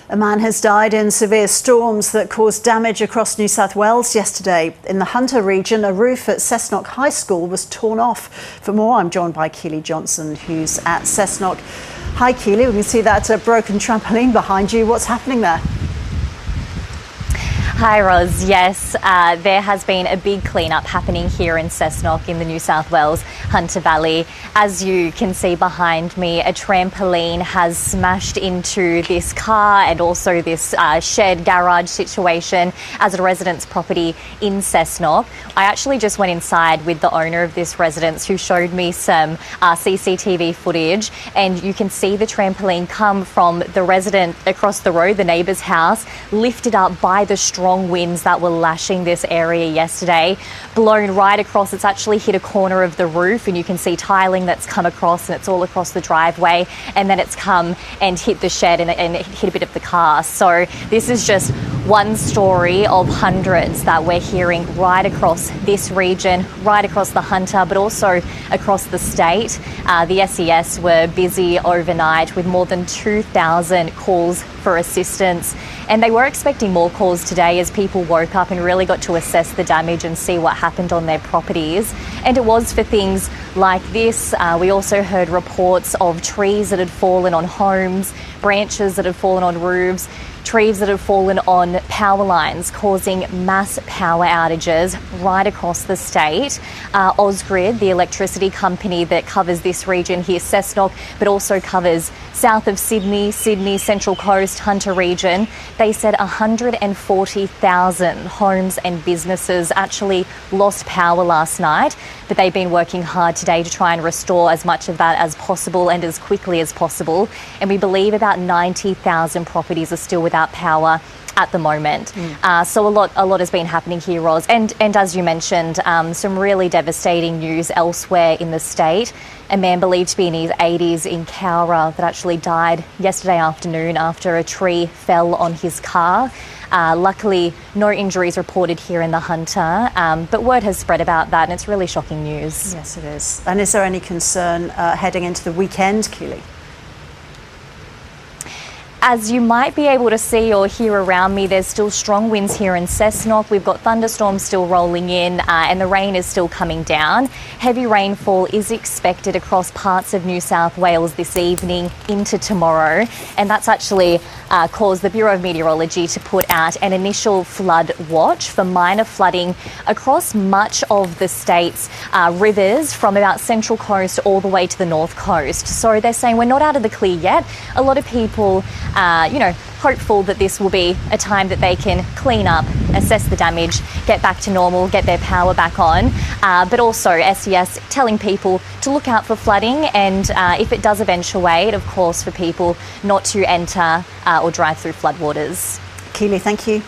A man has died in severe storms that caused damage across New South Wales yesterday. In the Hunter region, a roof at Cessnock High School was torn off. For more, I'm joined by Keely Johnson, who's at Cessnock. Hi, Keely. We can see that broken trampoline behind you. What's happening there? Hi, Roz. Yes, there has been a big clean-up happening here in Cessnock in the New South Wales Hunter Valley. As you can see behind me, a trampoline has smashed into this car and also this shed garage situation as a residence property in Cessnock. I actually just went inside with the owner of this residence who showed me some CCTV footage, and you can see the trampoline come from the resident across the road, the neighbour's house, lifted up by the strong winds that were lashing this area yesterday, blown right across. It's actually hit a corner of the roof, and you can see tiling that's come across, and it's all across the driveway, and then it's come and hit the shed and it hit a bit of the car. So this is just one story of hundreds that we're hearing right across this region, right across the Hunter, but also across the state. The SES were busy overnight with more than 2,000 calls for assistance, and they were expecting more calls today as people woke up and really got to assess the damage and see what happened on their properties. And it was for things like this. We also heard reports of trees that had fallen on homes, branches that had fallen on roofs, trees that have fallen on power lines, causing mass power outages right across the state. Ausgrid, the electricity company that covers this region here, Cessnock, but also covers south of Sydney, Central Coast, Hunter region, they said 140,000 homes and businesses actually lost power last night, but they've been working hard today to try and restore as much of that as possible and as quickly as possible. And we believe about 90,000 properties are still without power at the moment. So a lot has been happening here, Roz. And as you mentioned, some really devastating news elsewhere in the state. A man believed to be in his 80s in Cowra that actually died yesterday afternoon after a tree fell on his car. Luckily, no injuries reported here in the Hunter, but word has spread about that, and it's really shocking news. Yes, it is. And is there any concern heading into the weekend, Keely? As you might be able to see or hear around me, there's still strong winds here in Cessnock. We've got thunderstorms still rolling in and the rain is still coming down. Heavy rainfall is expected across parts of New South Wales this evening into tomorrow, and that's actually caused the Bureau of Meteorology to put out an initial flood watch for minor flooding across much of the state's rivers from about Central Coast all the way to the North Coast. So they're saying we're not out of the clear yet. A lot of people hopeful that this will be a time that they can clean up, assess the damage, get back to normal, get their power back on. But also SES telling people to look out for flooding, and if it does eventuate, of course, for people not to enter or drive through floodwaters. Keely, thank you.